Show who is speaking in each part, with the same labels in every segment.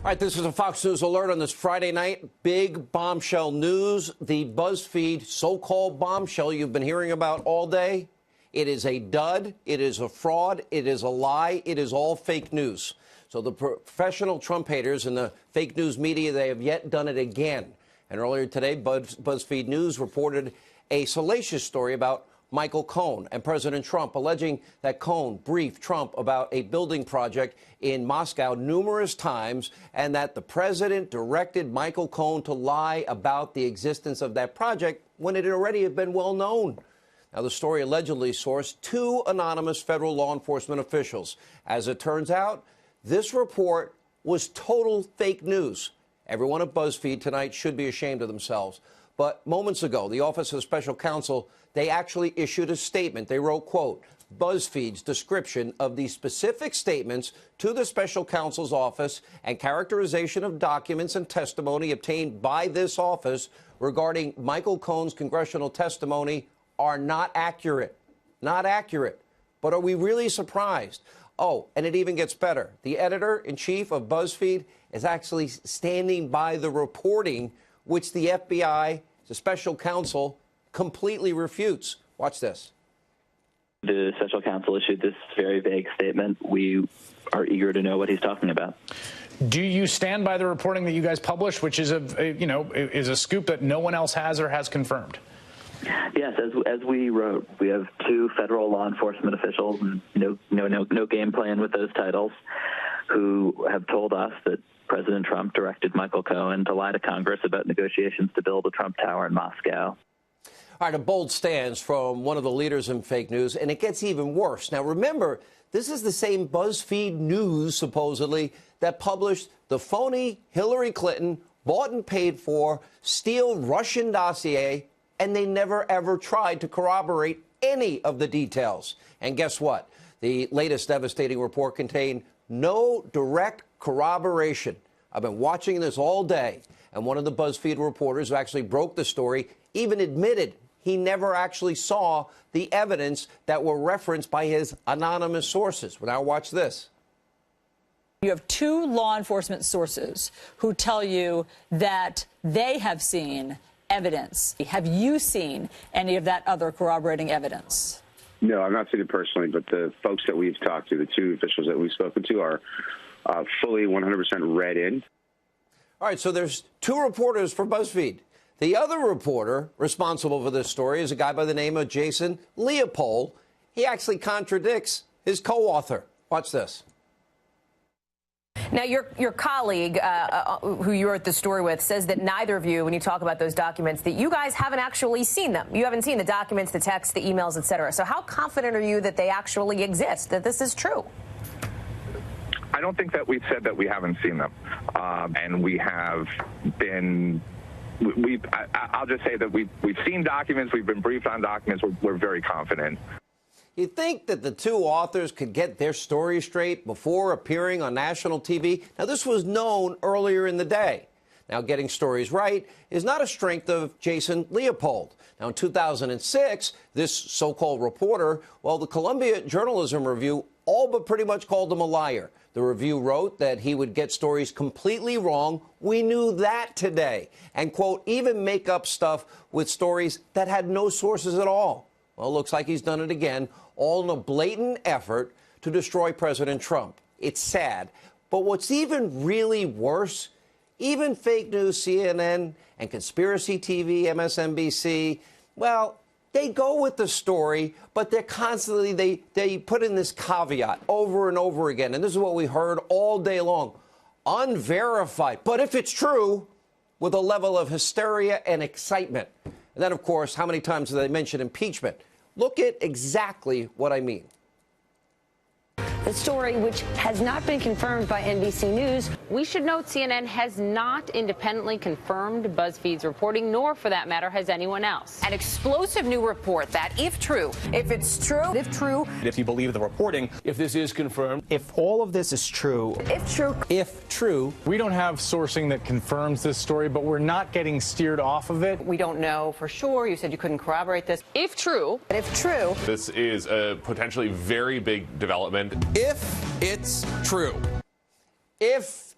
Speaker 1: All right, this is a Fox News alert on this Friday night. Big bombshell news. The Buzzfeed so-called bombshell you've been hearing about all day. It is a dud. It is a fraud. It is a lie. It is all fake news. So the professional Trump haters and the fake news media, they have yet done it again. And earlier today, Buzzfeed News reported a salacious story about Michael Cohen and President Trump, alleging that Cohen briefed Trump about a building project in Moscow numerous times and that the president directed Michael Cohen to lie about the existence of that project when it had already been well known. Now, the story allegedly sourced two anonymous federal law enforcement officials. As it turns out, this report was total fake news. Everyone at Buzzfeed tonight should be ashamed of themselves. But moments ago, the Office of Special Counsel, they actually issued a statement. They wrote, quote, Buzzfeed's description of the specific statements to the special counsel's office and characterization of documents and testimony obtained by this office regarding Michael Cohen's congressional testimony are not accurate. Not accurate. But are we really surprised? Oh, and it even gets better. The editor-in-chief of Buzzfeed is actually standing by the reporting, which the FBI, the special counsel, completely refutes. Watch this.
Speaker 2: The special counsel issued this very vague statement. We are eager to know what he's talking about.
Speaker 3: Do you stand by the reporting that you guys published, which is a scoop that no one else has or has confirmed?
Speaker 2: Yes, as we wrote, we have two federal law enforcement officials, no game plan with those titles, who have told us that President Trump directed Michael Cohen to lie to Congress about negotiations to build a Trump Tower in Moscow.
Speaker 1: All right, a bold stance from one of the leaders in fake news, and it gets even worse. Now, remember, this is the same Buzzfeed News, supposedly, that published the phony Hillary Clinton bought and paid for, steal Russian dossier, and they never, ever tried to corroborate any of the details. And guess what? The latest devastating report contained no direct corroboration. I've been watching this all day, and one of the Buzzfeed reporters who actually broke the story even admitted he never actually saw the evidence that were referenced by his anonymous sources. Well, now watch this.
Speaker 4: You have two law enforcement sources who tell you that they have seen evidence. Have you seen any of that other corroborating evidence?
Speaker 5: No, I've not seen it personally, but the folks that we've talked to, the two officials that we've spoken to, are fully 100% read in.
Speaker 1: All right, so there's two reporters for Buzzfeed. The other reporter responsible for this story is a guy by the name of Jason Leopold. He actually contradicts his co-author. Watch this.
Speaker 6: Now, your colleague, who you wrote the story with, says that neither of you, when you talk about those documents, that you guys haven't actually seen them. You haven't seen the documents, the texts, the emails, et cetera. So how confident are you that they actually exist, that this is true?
Speaker 7: I don't think that we've said that we haven't seen them. And we have been... I'll just say that we've seen documents. We've been briefed on documents. We're very confident.
Speaker 1: You think that the two authors could get their story straight before appearing on national TV? Now, this was known earlier in the day. Now, getting stories right is not a strength of Jason Leopold. Now, in 2006, this so-called reporter, well, the Columbia Journalism Review all but pretty much called him a liar. The review wrote that he would get stories completely wrong. We knew that today. And, quote, even make up stuff with stories that had no sources at all. Well, it looks like he's done it again, all in a blatant effort to destroy President Trump. It's sad. But what's even really worse, even fake news, CNN and conspiracy TV, MSNBC, well, they go with the story, but they're constantly, they put in this caveat over and over again. And this is what we heard all day long. Unverified. But if it's true, with a level of hysteria and excitement. And then, of course, how many times do they mention impeachment? Look at exactly what I mean.
Speaker 8: The story, which has not been confirmed by NBC News.
Speaker 9: We should note CNN has not independently confirmed BuzzFeed's reporting, nor, for that matter, has anyone else.
Speaker 6: An explosive new report that, if true,
Speaker 10: if you believe the reporting, if this is confirmed,
Speaker 11: if all of this is true,
Speaker 1: if true,
Speaker 3: we don't have sourcing that confirms this story, but we're not getting steered off of it.
Speaker 6: we don't know for sure. You said you couldn't corroborate this.
Speaker 9: If true,
Speaker 12: this is a potentially very big development.
Speaker 1: if it's true. If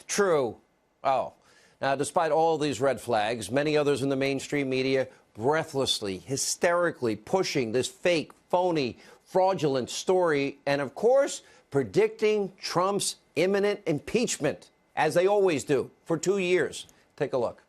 Speaker 1: true. Oh. Now, despite all these red flags, many others in the mainstream media breathlessly, hysterically pushing this fake, phony, fraudulent story and, of course, predicting Trump's imminent impeachment, as they always do, for 2 years. Take a look.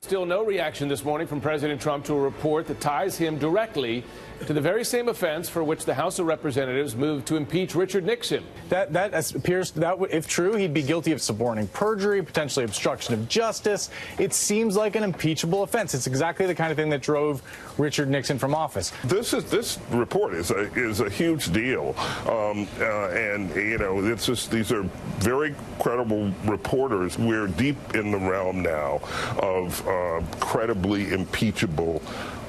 Speaker 12: Still no reaction this morning from President Trump to a report that ties him directly to the very same offense for which the House of Representatives moved to impeach Richard Nixon.
Speaker 3: That appears that if true, he'd be guilty of suborning perjury, potentially obstruction of justice. It seems like an impeachable offense. It's exactly the kind of thing that drove Richard Nixon from office.
Speaker 13: This report is a huge deal, and you know these are very credible reporters. We're deep in the realm now of credibly impeachable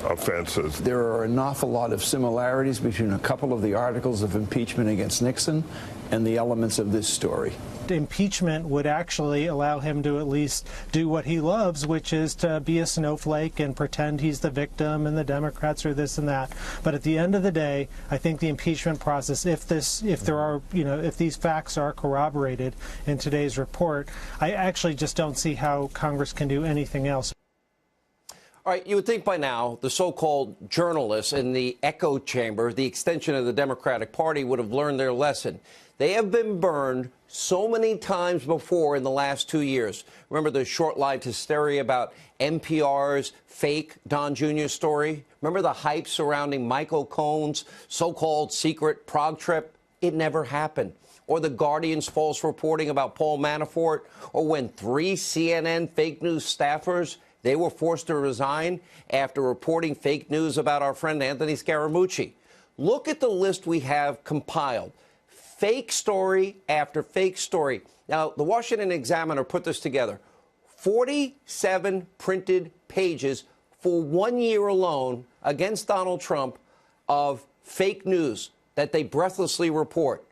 Speaker 13: offenses.
Speaker 14: There are an awful lot of similarities between a couple of the articles of impeachment against Nixon and the elements of this story.
Speaker 15: Impeachment would actually allow him to at least do what he loves, which is to be a snowflake and pretend he's the victim and the Democrats are this and that. But at the end of the day, I think the impeachment process, if these facts are corroborated in today's report, I actually just don't see how Congress can do anything else.
Speaker 1: All right, you would think by now the so-called journalists in the echo chamber, the extension of the Democratic Party, would have learned their lesson. They have been burned so many times before in the last 2 years. Remember the short-lived hysteria about NPR's fake Don Jr. story? Remember the hype surrounding Michael Cohen's so-called secret Prague trip? It never happened. Or the Guardian's false reporting about Paul Manafort? Or when 3 CNN fake news staffers, they were forced to resign after reporting fake news about our friend Anthony Scaramucci. Look at the list we have compiled. Fake story after fake story. Now, the Washington Examiner put this together. 47 printed pages for 1 year alone against Donald Trump of fake news that they breathlessly report.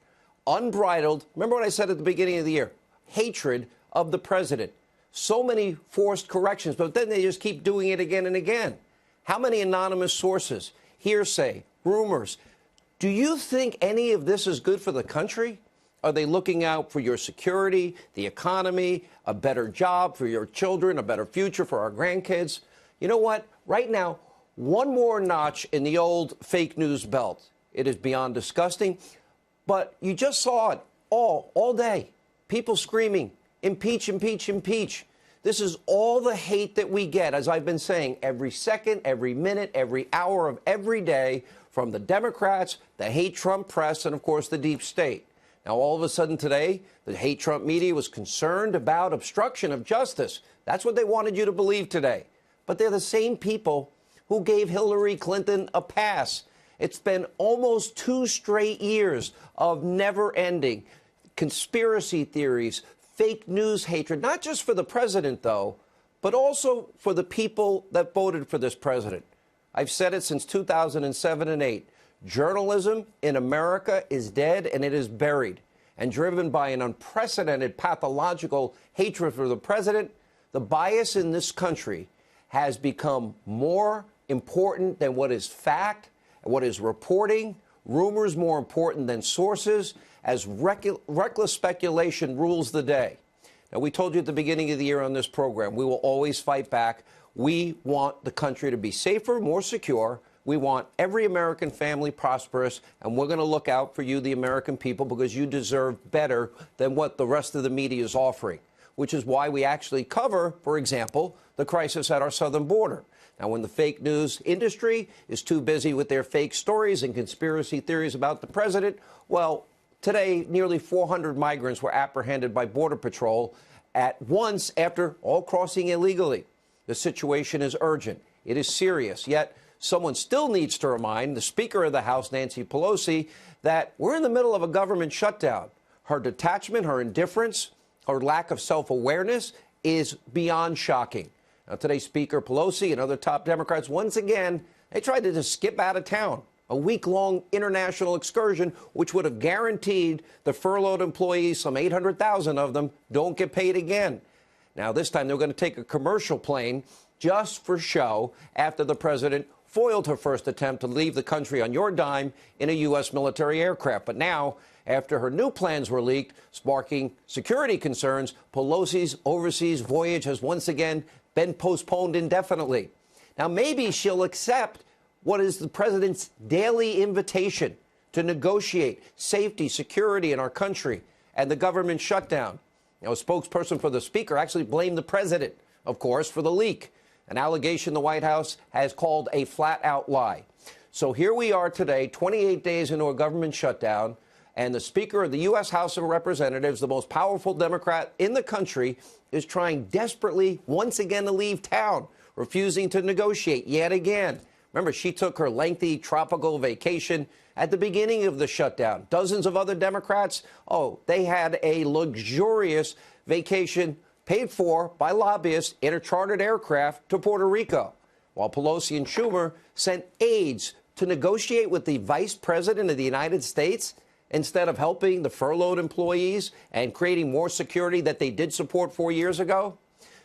Speaker 1: Unbridled, remember what I said at the beginning of the year, hatred of the president. So many forced corrections, but then they just keep doing it again and again. How many anonymous sources, hearsay, rumors? Do you think any of this is good for the country? Are they looking out for your security, the economy, a better job for your children, a better future for our grandkids? You know what? Right now, one more notch in the old fake news belt. It is beyond disgusting, but you just saw it all day. People screaming, impeach, impeach, impeach. This is all the hate that we get, as I've been saying, every second, every minute, every hour of every day from the Democrats, the hate Trump press, and, of course, the deep state. Now, all of a sudden today, the hate Trump media was concerned about obstruction of justice. That's what they wanted you to believe today. But they're the same people who gave Hillary Clinton a pass. It's been almost 2 straight years of never-ending conspiracy theories, fake news hatred, not just for the president, though, but also for the people that voted for this president. I've said it since 2007 and 8. Journalism in America is dead and it is buried. And driven by an unprecedented pathological hatred for the president, the bias in this country has become more important than what is fact, what is reporting, rumors more important than sources, as reckless speculation rules the day. Now, we told you at the beginning of the year on this program, we will always fight back. We want the country to be safer, more secure. We want every American family prosperous, and we're going to look out for you, the American people, because you deserve better than what the rest of the media is offering, which is why we actually cover, for example, the crisis at our southern border. Now, when the fake news industry is too busy with their fake stories and conspiracy theories about the president, well, today, nearly 400 migrants were apprehended by Border Patrol at once after all crossing illegally. The situation is urgent. It is serious. Yet, someone still needs to remind the Speaker of the House, Nancy Pelosi, that we're in the middle of a government shutdown. Her detachment, her indifference, her lack of self-awareness is beyond shocking. Now, today, Speaker Pelosi and other top Democrats, once again, they tried to just skip out of town. A week-long international excursion, which would have guaranteed the furloughed employees, some 800,000 of them, don't get paid again. Now, this time they're going to take a commercial plane just for show after the president foiled her first attempt to leave the country on your dime in a U.S. military aircraft. But now after her new plans were leaked, sparking security concerns. Pelosi's overseas voyage has once again been postponed indefinitely. Now, maybe she'll accept what is the president's daily invitation to negotiate safety, security in our country and the government shutdown. Now, a spokesperson for the speaker actually blamed the president, of course, for the leak, an allegation the White House has called a flat-out lie. So here we are today, 28 days into a government shutdown, and the Speaker of the U.S. House of Representatives, the most powerful Democrat in the country, is trying desperately once again to leave town, refusing to negotiate yet again. Remember, she took her lengthy tropical vacation at the beginning of the shutdown. Dozens of other Democrats, they had a luxurious vacation paid for by lobbyists in a chartered aircraft to Puerto Rico, while Pelosi and Schumer sent aides to negotiate with the vice president of the United States instead of helping the furloughed employees and creating more security that they did support 4 years ago.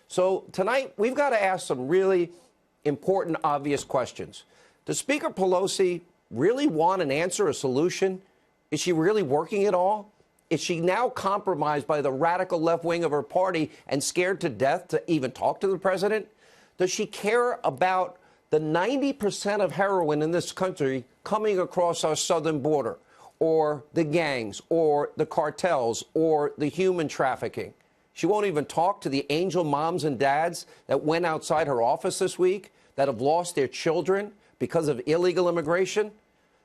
Speaker 1: So tonight, we've got to ask some really important, obvious questions. Does Speaker Pelosi really want an answer, a solution? Is she really working at all? Is she now compromised by the radical left wing of her party and scared to death to even talk to the president? Does she care about the 90% of heroin in this country coming across our southern border, or the gangs, or the cartels, or the human trafficking? She won't even talk to the angel moms and dads that went outside her office this week that have lost their children because of illegal immigration.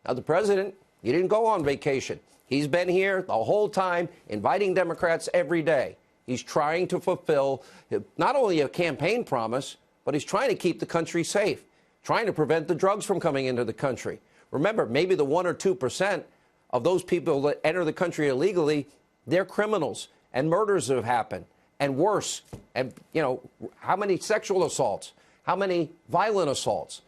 Speaker 1: Now, the president, he didn't go on vacation. He's been here the whole time, inviting Democrats every day. He's trying to fulfill not only a campaign promise, but he's trying to keep the country safe, trying to prevent the drugs from coming into the country. Remember, maybe the 1 or 2% of those people that enter the country illegally, they're criminals, and murders have happened, and worse. And, how many sexual assaults? How many violent assaults?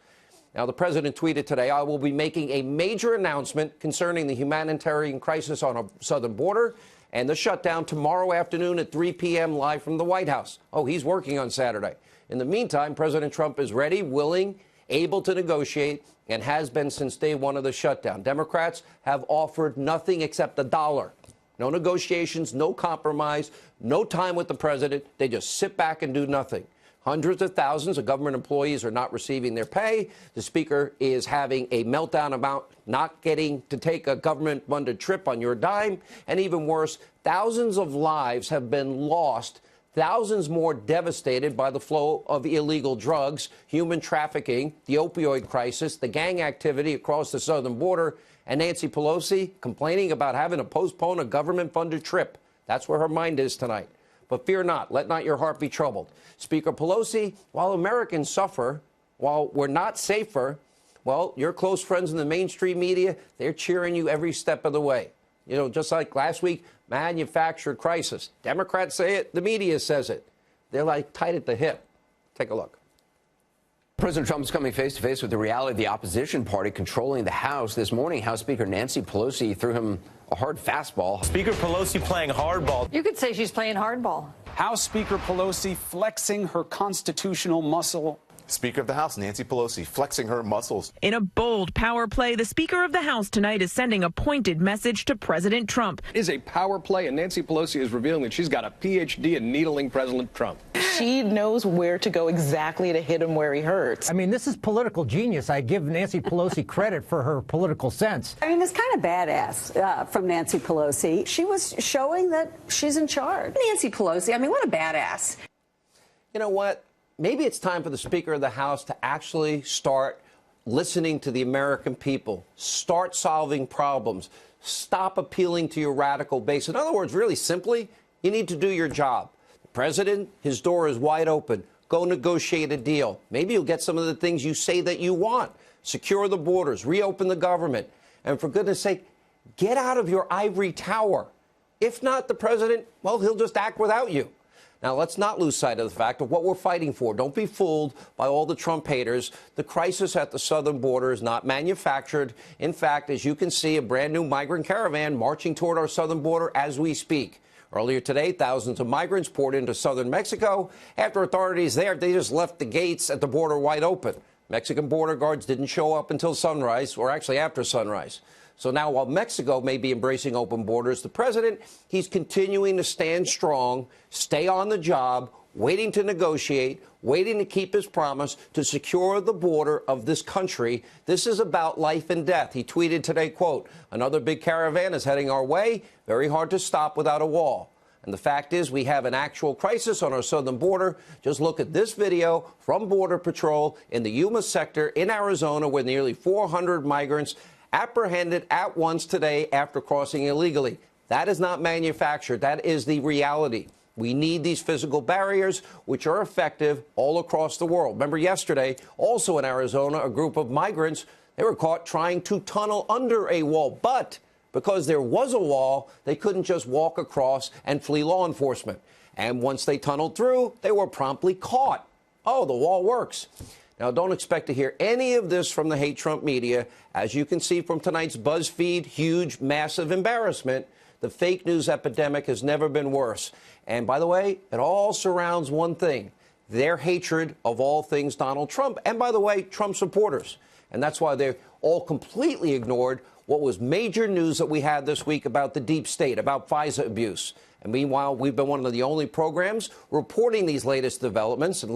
Speaker 1: Now, the president tweeted today, I will be making a major announcement concerning the humanitarian crisis on our southern border and the shutdown tomorrow afternoon at 3 p.m. live from the White House. He's working on Saturday. In the meantime, President Trump is ready, willing, able to negotiate, and has been since day one of the shutdown. Democrats have offered nothing except $1. No negotiations, no compromise, no time with the president. They just sit back and do nothing. Hundreds of thousands of government employees are not receiving their pay. The speaker is having a meltdown about not getting to take a government-funded trip on your dime. And even worse, thousands of lives have been lost, thousands more devastated by the flow of illegal drugs, human trafficking, the opioid crisis, the gang activity across the southern border, and Nancy Pelosi complaining about having to postpone a government-funded trip. That's where her mind is tonight. But fear not, let not your heart be troubled. Speaker Pelosi, while Americans suffer, while we're not safer, well, your close friends in the mainstream media, they're cheering you every step of the way. Just like last week, manufactured crisis. Democrats say it, the media says it. They're like tight at the hip. Take a look.
Speaker 16: President Trump is coming face to face with the reality of the opposition party controlling the House. This morning, House Speaker Nancy Pelosi threw him a hard fastball.
Speaker 17: Speaker Pelosi playing hardball.
Speaker 4: You could say she's playing hardball.
Speaker 18: House Speaker Pelosi flexing her constitutional muscle.
Speaker 19: Speaker of the House Nancy Pelosi flexing her muscles.
Speaker 20: In a bold power play, the Speaker of the House tonight is sending a pointed message to President Trump.
Speaker 21: It is a power play, and Nancy Pelosi is revealing that she's got a PhD in needling President Trump.
Speaker 22: She knows where to go exactly to hit him where he hurts.
Speaker 23: I mean, this is political genius. I give Nancy Pelosi credit for her political sense.
Speaker 24: I mean, it's kind of badass from Nancy Pelosi. She was showing that she's in charge. Nancy Pelosi, I mean, what a badass.
Speaker 1: You know what? Maybe it's time for the Speaker of the House to actually start listening to the American people, start solving problems, stop appealing to your radical base. In other words, really simply, you need to do your job. The president, his door is wide open. Go negotiate a deal. Maybe you'll get some of the things you say that you want. Secure the borders, reopen the government. And for goodness sake, get out of your ivory tower. If not the president, well, he'll just act without you. Now, let's not lose sight of the fact of what we're fighting for. Don't be fooled by all the Trump haters. The crisis at the southern border is not manufactured. In fact, as you can see, a brand new migrant caravan marching toward our southern border as we speak. Earlier today, thousands of migrants poured into southern Mexico. After authorities there, they just left the gates at the border wide open. Mexican border guards didn't show up until sunrise, or actually after sunrise. So now while Mexico may be embracing open borders, the president, he's continuing to stand strong, stay on the job, waiting to negotiate, waiting to keep his promise to secure the border of this country. This is about life and death. He tweeted today, quote, "Another big caravan is heading our way. Very hard to stop without a wall." And the fact is we have an actual crisis on our southern border. Just look at this video from Border Patrol in the Yuma sector in Arizona, where nearly 400 migrants apprehended at once today after crossing illegally. That is not manufactured. That is the reality. We need these physical barriers, which are effective all across the world. Remember yesterday, also in Arizona, a group of migrants, they were caught trying to tunnel under a wall. But because there was a wall, they couldn't just walk across and flee law enforcement. And once they tunneled through, they were promptly caught. Oh, the wall works. Now, don't expect to hear any of this from the hate Trump media. As you can see from tonight's Buzzfeed, huge, massive embarrassment. The fake news epidemic has never been worse. And by the way, it all surrounds one thing, their hatred of all things Donald Trump. And by the way, Trump supporters. And that's why they've all completely ignored what was major news that we had this week about the deep state, about FISA abuse. And meanwhile, we've been one of the only programs reporting these latest developments. And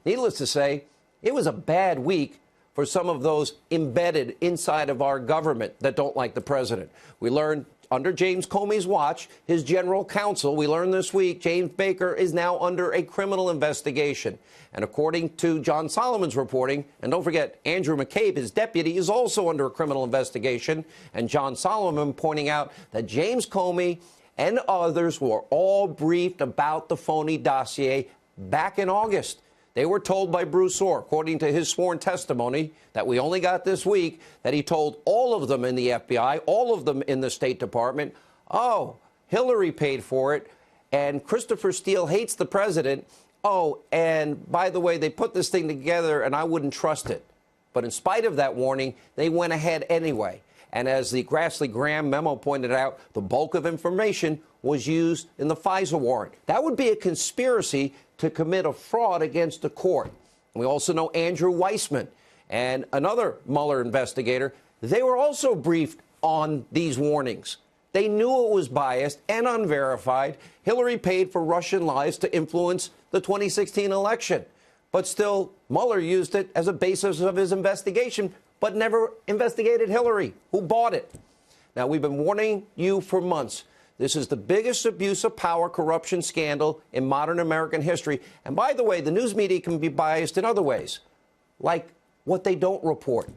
Speaker 1: needless to say, it was a bad week for some of those embedded inside of our government that don't like the president. We learned under James Comey's watch, his general counsel, we learned this week, James Baker is now under a criminal investigation. And according to John Solomon's reporting, and don't forget, Andrew McCabe, his deputy, is also under a criminal investigation. And John Solomon pointing out that James Comey and others were all briefed about the phony dossier back in August. They were told by Bruce Orr, according to his sworn testimony that we only got this week, that he told all of them in the FBI, all of them in the State Department, oh, Hillary paid for it, and Christopher Steele hates the president. Oh, and by the way, they put this thing together, and I wouldn't trust it. But in spite of that warning, they went ahead anyway. And as the Grassley-Graham memo pointed out, the bulk of information was used in the FISA warrant. That would be a conspiracy to commit a fraud against the court. We also know Andrew Weissman and another Mueller investigator. They were also briefed on these warnings. They knew it was biased and unverified. Hillary paid for Russian lies to influence the 2016 election. But still, Mueller used it as a basis of his investigation, but never investigated Hillary, who bought it. Now, we've been warning you for months. This is the biggest abuse of power corruption scandal in modern American history. And by the way, the news media can be biased in other ways, like what they don't report.